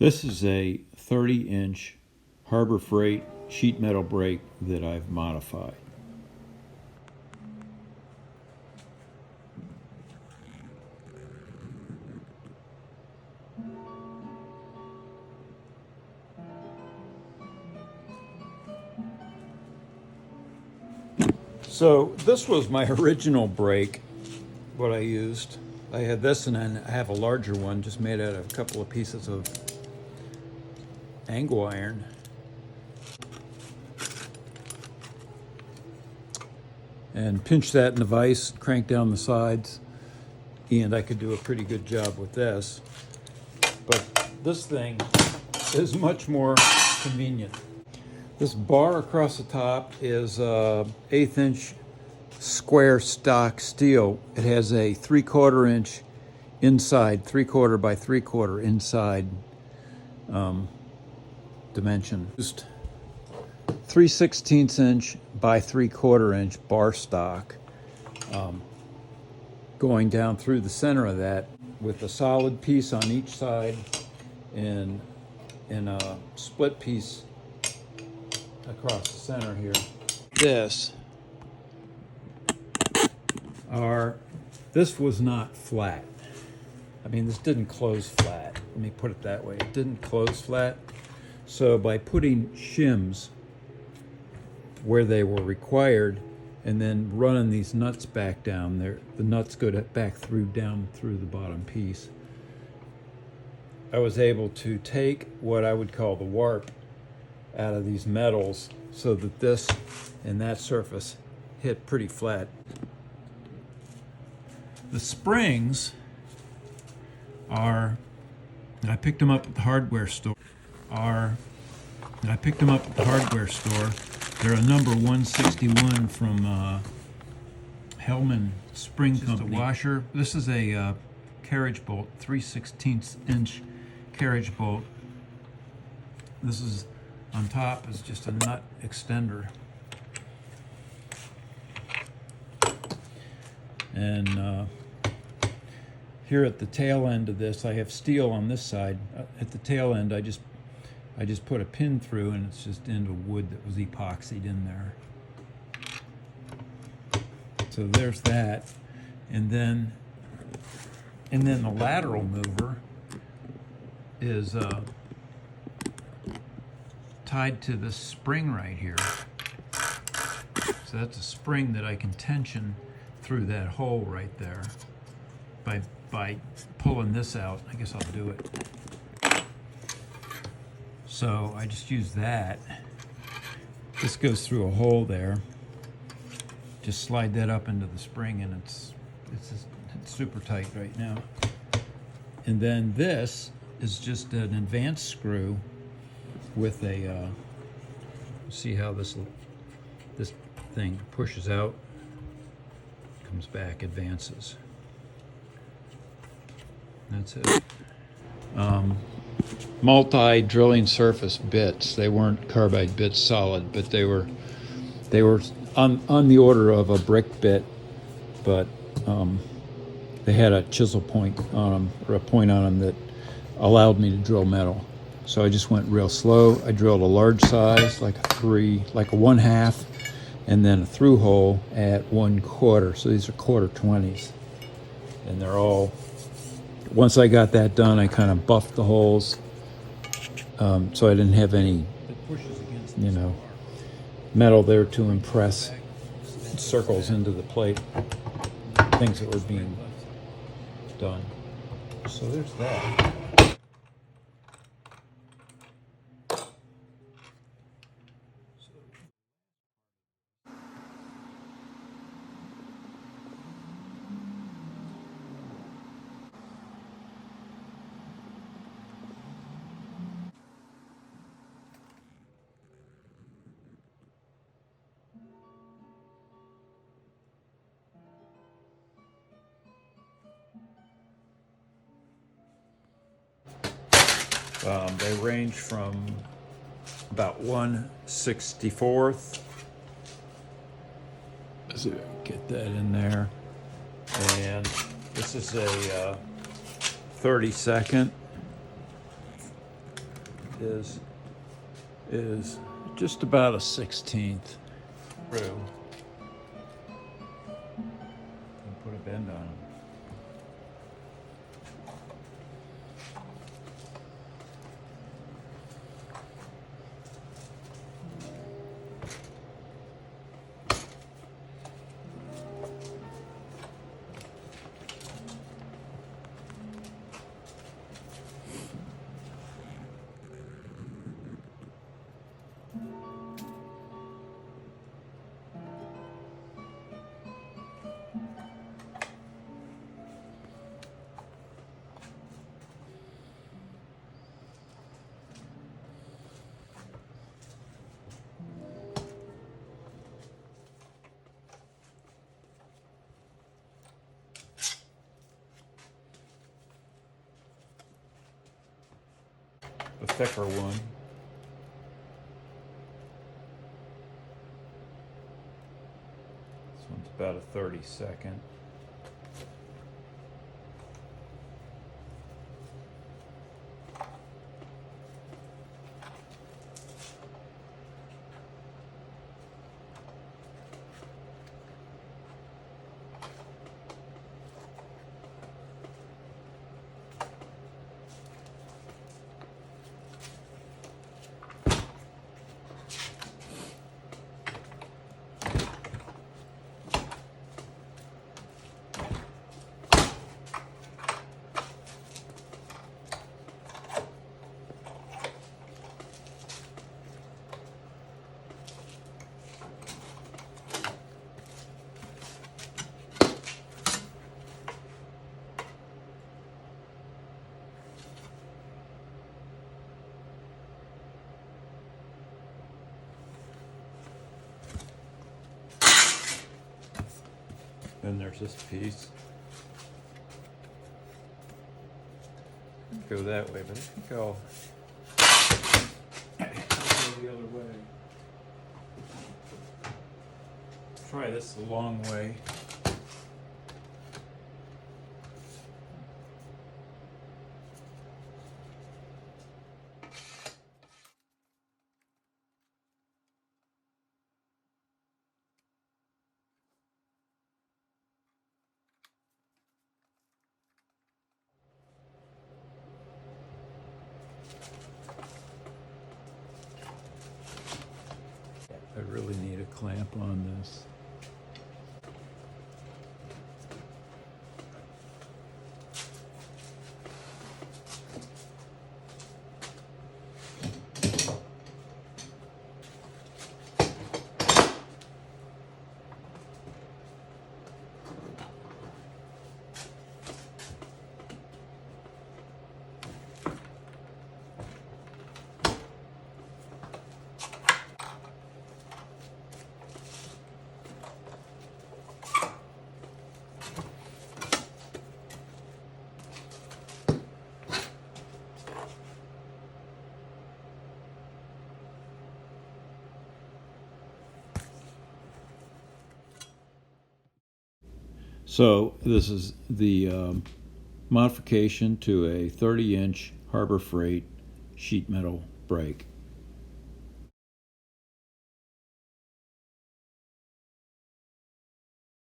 This is a 30-inch Harbor Freight sheet metal brake that I've modified. So this was my original brake, what I used. I had this, and then I have a larger one just made out of a couple of pieces of angle iron. And pinch that in the vise, crank down the sides, and I could do a pretty good job with this. But this thing is much more convenient. This bar across the top is 1/8 inch square stock steel. It has a 3/4 inch inside, 3/4 by 3/4 inside dimension. Just 3/16 inch by 3/4 inch bar stock going down through the center of that with a solid piece on each side and a split piece across the center here. This was not flat. I mean, this didn't close flat. Let me put it that way. It didn't close flat. So by putting shims where they were required and then running these nuts back down there, the nuts go back down through the bottom piece, I was able to take what I would call the warp out of these metals so that this and that surface hit pretty flat. The springs I picked them up at the hardware store. They're a number 161 from Hellman Spring Company. Washer. This is a carriage bolt, 3/16 inch carriage bolt. This is on top is just a nut extender. And here at the tail end of this, I have steel on this side. At the tail end, I just put a pin through, and it's just into wood that was epoxied in there. So there's that, and then the lateral mover is tied to this spring right here. So that's a spring that I can tension through that hole right there by pulling this out. I guess I'll do it. So I just use that. This goes through a hole there. Just slide that up into the spring, and it's super tight right now. And then this is just an advanced screw with a see how this thing pushes out, comes back, advances. That's it. Multi-drilling surface bits. They weren't carbide bits solid, but they were on the order of a brick bit, but they had a chisel point on them, or a point on them that allowed me to drill metal. So I just went real slow. I drilled a large size, like a 1/2, and then a through hole at 1/4. So these are 1/4 20s, and they're all. Once I got that done, I kind of buffed the holes, so I didn't have any, metal there to impress circles into the plate, things that were being done. So there's that. They range from about 1/64. So get that in there. And this is a 32nd. is just about a 16th through. And put a bend on them. The thicker one. This one's about a 32nd. Then there's this piece. Go that way, but I think I'll go the other way. Try this the long way. I really need a clamp on this. So this is the modification to a 30-inch Harbor Freight sheet metal brake.